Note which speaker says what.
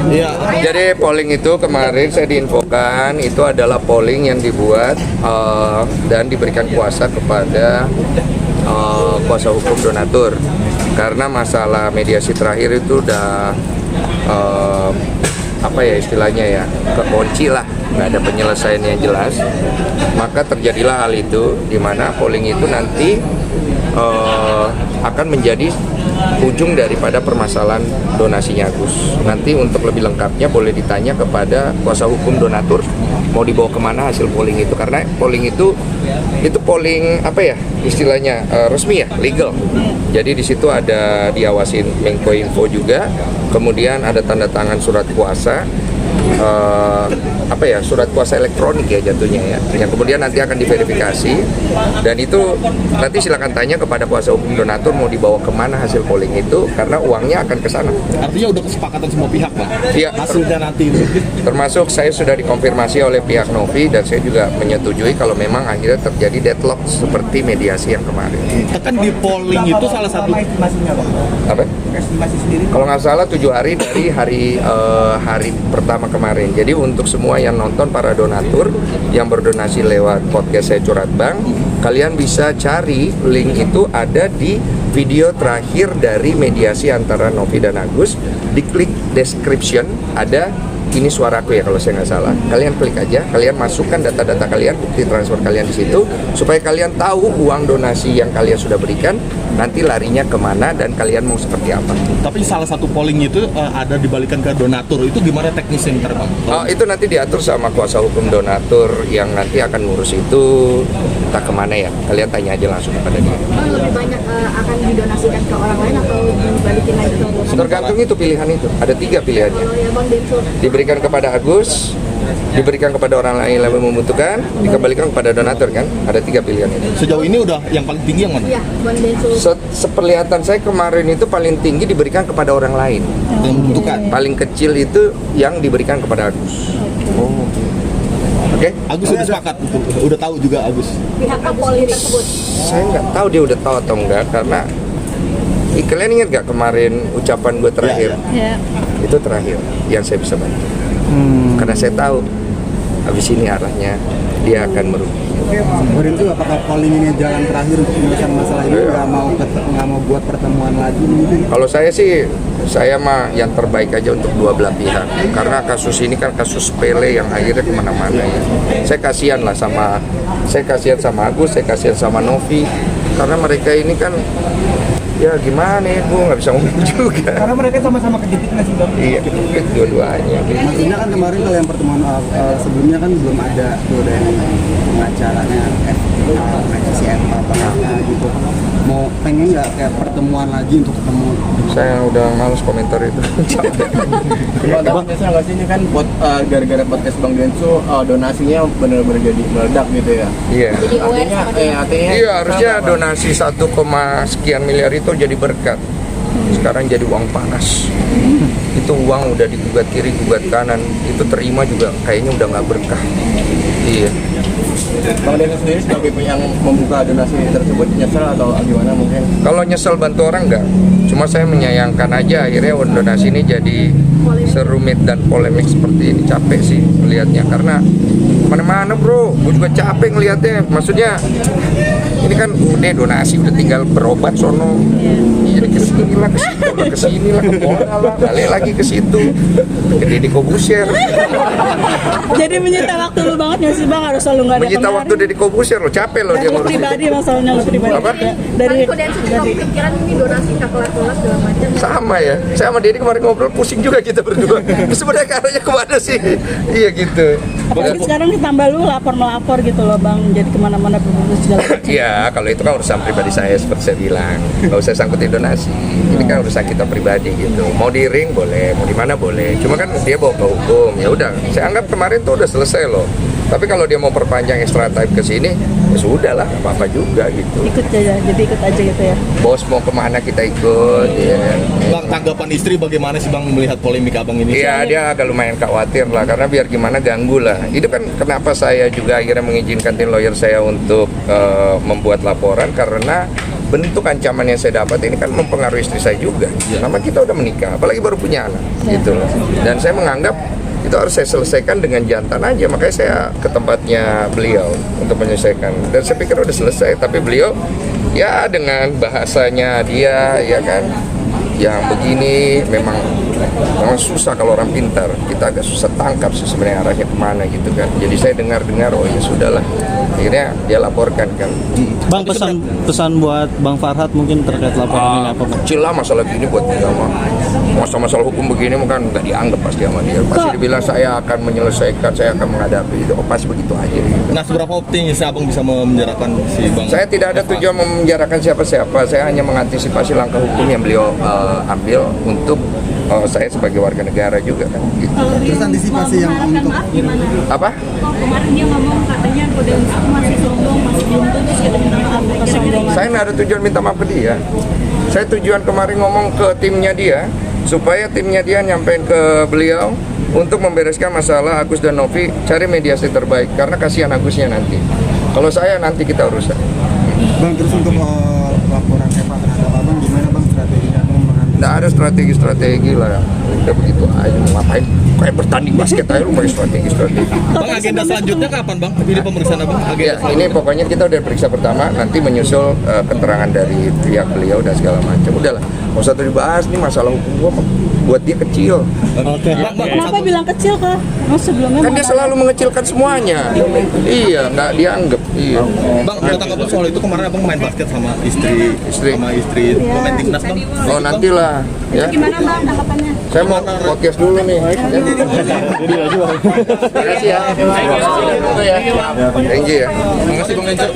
Speaker 1: Iya.
Speaker 2: Jadi polling itu kemarin saya diinfokan itu adalah polling yang dibuat dan diberikan kuasa kepada kuasa hukum donatur, karena masalah mediasi terakhir itu udah apa ya istilahnya ya, kekunci lah, nggak ada penyelesaian yang jelas. Maka terjadilah hal itu, di mana polling itu nanti akan menjadi ujung daripada permasalahan donasinya Agus. Nanti untuk lebih lengkapnya boleh ditanya kepada kuasa hukum donatur mau dibawa kemana hasil polling itu, karena polling itu polling apa ya istilahnya resmi ya, legal. Jadi di situ ada diawasin Menkominfo juga, kemudian ada tanda tangan surat kuasa. Apa ya, surat kuasa elektronik ya jatuhnya ya, yang kemudian nanti akan diverifikasi, dan itu nanti silakan tanya kepada kuasa hukum donatur mau dibawa kemana hasil polling itu, karena uangnya akan ke sana.
Speaker 1: Artinya udah kesepakatan semua pihak, Bang?
Speaker 2: Iya,
Speaker 1: Hasilnya nanti itu.
Speaker 2: termasuk saya sudah dikonfirmasi oleh pihak Novi, dan saya juga menyetujui kalau memang akhirnya terjadi deadlock seperti mediasi yang kemarin.
Speaker 1: Tekan di polling itu salah satu
Speaker 3: estimasinya, Bang.
Speaker 2: Apa?
Speaker 3: Estimasi sendiri.
Speaker 2: Kalau nggak salah 7 hari dari hari pertama kemarin. Jadi untuk semua yang nonton, para donatur yang berdonasi lewat podcast Saya Curhat Bang, kalian bisa cari link itu ada di video terakhir dari mediasi antara Novi dan Agus. Diklik description, ada ini suaraku ya kalau saya nggak salah. Kalian klik aja, kalian masukkan data-data kalian, bukti transfer kalian di situ, supaya kalian tahu uang donasi yang kalian sudah berikan nanti larinya kemana dan kalian mau seperti apa.
Speaker 1: Tapi salah satu polling itu ada dibalikan ke donatur, itu gimana teknisnya ntar, Bang?
Speaker 2: Itu nanti diatur sama kuasa hukum donatur yang nanti akan ngurus itu, entah kemana ya, kalian tanya aja langsung kepada dia.
Speaker 4: Lebih banyak akan didonasikan ke orang lain atau dibalikin lagi ke donatur?
Speaker 2: Tergantung itu pilihan itu, ada 3 pilihannya.
Speaker 4: Kalau ya Bang Denso,
Speaker 2: Diberikan kepada Agus, diberikan kepada orang lain yang membutuhkan, dikembalikan kepada donatur kan, ada 3 pilihan itu.
Speaker 1: Sejauh ini udah yang paling tinggi yang mana?
Speaker 4: ya Bang Denso.
Speaker 2: Seperlihatan saya kemarin itu paling tinggi diberikan kepada orang lain.
Speaker 1: Yang membutuhkan.
Speaker 2: Paling kecil itu yang diberikan kepada Agus.
Speaker 1: Oh.
Speaker 2: Oke?
Speaker 1: Agus sudah sepakat, udah tahu juga Agus.
Speaker 4: Pihak polling tersebut.
Speaker 2: Saya nggak tahu dia udah tahu atau enggak, karena kalian ingat gak kemarin ucapan gue terakhir?
Speaker 4: Ya.
Speaker 2: Itu terakhir yang saya bisa bantu. Karena saya tahu habis ini arahnya dia akan merugi.
Speaker 3: Kemudian itu apakah polling ini jalan terakhir untuk menyelesaikan masalah ini, nggak mau buat pertemuan lagi mungkin?
Speaker 2: Kalau saya sih, saya mah yang terbaik aja untuk dua belah pihak. Karena kasus ini kan kasus sepele yang akhirnya kemana-mana ya. Saya kasihan sama Agus, saya kasihan sama Novi. Karena mereka ini kan, ya gimana ya, gue nggak bisa ngomong juga.
Speaker 3: Karena mereka sama-sama kejepit nggak sih, Bang?
Speaker 2: Iya, dua-duanya.
Speaker 3: Artinya kan kemarin kalau yang pertemuan sebelumnya kan belum ada pengacaranya si apa gitu. Mau pengen nggak kayak pertemuan lagi untuk ketemu?
Speaker 2: Saya udah males komentar itu.
Speaker 5: Bang Denso nggak sih, ini kan gara-gara podcast Bang Denso donasinya benar-benar jadi meledak gitu ya?
Speaker 2: Iya.
Speaker 4: Jadi aware sama dia.
Speaker 5: Artinya
Speaker 2: Iya, harusnya donasi 1, sekian miliar itu jadi berkat. Sekarang jadi uang panas. Itu uang udah digugat kiri, gugat kanan. Itu terima juga kayaknya udah nggak berkah. Iya.
Speaker 5: Bang Denso sendiri sebagai yang membuka donasi tersebut nyesel atau gimana mungkin?
Speaker 2: Kalau nyesel bantu orang enggak. Cuma saya menyayangkan aja akhirnya uang donasi ini jadi serumit dan polemik seperti ini. Capek sih melihatnya, karena mana-mana bro, gue juga capek ngelihatnya. Maksudnya ini kan udah donasi, udah tinggal berobat sono. Jadi kesini lah, kesini lah, ke Mola lah, balik lagi ke situ, ke Deddy Corbuzier.
Speaker 6: Jadi menyita waktu lu banget nggak sih Bang? Harus selalu nggak ada
Speaker 2: Menyita
Speaker 6: kemarin.
Speaker 2: waktu Deddy Corbuzier lo, capek lo
Speaker 6: Dan
Speaker 2: dia
Speaker 6: lu
Speaker 2: ngurus
Speaker 6: pribadi
Speaker 2: itu.
Speaker 6: masalahnya lu pribadi.
Speaker 2: Apa?
Speaker 6: Dari
Speaker 4: Kok Denso juga kepikiran ini donasi ke kelas-kelas segala macam.
Speaker 2: Sama ya, saya sama Deddy kemarin ngobrol pusing juga kita berdua. Sebenarnya arahnya kemana sih? Iya gitu.
Speaker 6: apalagi sekarang ditambah lu melapor gitu loh Bang. Jadi kemana-mana berburu segala macam.
Speaker 2: Iya, kalau itu kan urusan pribadi saya seperti saya bilang. Nggak usah sangkutin donasi. Ini kan urusan kita pribadi gitu. Mau di ring boleh, mau di mana boleh. Cuma kan dia bawa ke hukum. Ya udah, saya anggap kemarin tuh udah selesai loh. Tapi kalau dia mau perpanjang extra time ke sini, ya sudah lah, nggak apa-apa juga gitu.
Speaker 6: Ikut aja, jadi ikut aja gitu ya.
Speaker 2: Bos mau kemana kita ikut, ya kan.
Speaker 1: Bang, tanggapan istri bagaimana sih Bang melihat polemik abang ini?
Speaker 2: Iya, dia agak lumayan khawatir lah, karena biar gimana ganggu lah. Itu kan kenapa saya juga akhirnya mengizinkan tim lawyer saya untuk membuat laporan, karena bentuk ancaman yang saya dapat ini kan mempengaruhi istri saya juga. Nama kita udah menikah, apalagi baru punya anak, gitu loh. Dan saya menganggap itu harus saya selesaikan dengan jantan aja, makanya saya ke tempatnya beliau untuk menyelesaikan. Dan saya pikir udah selesai, tapi beliau ya dengan bahasanya dia, ya kan, yang begini memang susah kalau orang pintar. Kita agak susah tangkap sih sebenarnya arahnya kemana gitu kan. Jadi saya dengar-dengar, oh ya sudahlah. Akhirnya dia laporkan kan.
Speaker 7: Bang, pesan buat Bang Farhad mungkin terkait laporan ini apa Bang?
Speaker 2: Kecil lah masalah gini buat kita mah. Masalah hukum begini kan nggak dianggap pasti sama dia. Pasti dibilang saya akan menyelesaikan, saya akan menghadapi itu. Oh, pasti begitu aja. Gitu.
Speaker 1: Nah, seberapa optimis abang bisa memenjarakan si Bang?
Speaker 2: Saya tidak ada tujuan memenjarakan siapa-siapa. Saya hanya mengantisipasi langkah hukum yang beliau ambil untuk saya sebagai warga negara juga kan. Gitu.
Speaker 3: Terus antisipasi yang untuk
Speaker 2: Apa?
Speaker 4: Kemarin dia ngomong katanya kode itu masih sombong, masih belum tuntas, kita minta maaf. Kira-kira
Speaker 2: Saya nggak ada tujuan minta maaf ke dia. Saya tujuan kemarin ngomong ke timnya dia, supaya timnya dia nyampein ke beliau untuk membereskan masalah Agus dan Novi, cari mediasi terbaik, karena kasihan Agusnya nanti. Kalau saya nanti kita urusan.
Speaker 3: Bang, terus untuk laporan Eva terhadap abang gimana Bang strateginya mengambil?
Speaker 2: Nggak ada strategi lah, udah begitu aja. Mau ngapain? Kayak bertanding basket aja lu pakai strategi.
Speaker 1: Bang, agenda selanjutnya kapan Bang? Ini pemeriksaan abang?
Speaker 2: Ya, ini pokoknya kita udah periksa pertama, nanti menyusul keterangan dari pihak beliau dan segala macam. Udahlah, nggak usah dibahas nih masalah hukum gua buat dia kecil.
Speaker 7: Oke.
Speaker 6: Kenapa bilang kecil kah? Mas sebelumnya
Speaker 2: Kan dia selalu mengecilkan semuanya. Iya, nggak dianggap. Iya.
Speaker 1: Bang, ada tanggapan soal itu kemarin abang main basket sama istri. Pemain timnas Bang.
Speaker 2: Oh, nantilah ya.
Speaker 4: Gimana Bang tanggapannya?
Speaker 2: Saya mau podcast dulu nih. Terima kasih ya. Thank you ya.
Speaker 1: Terima kasih Bang Enzo.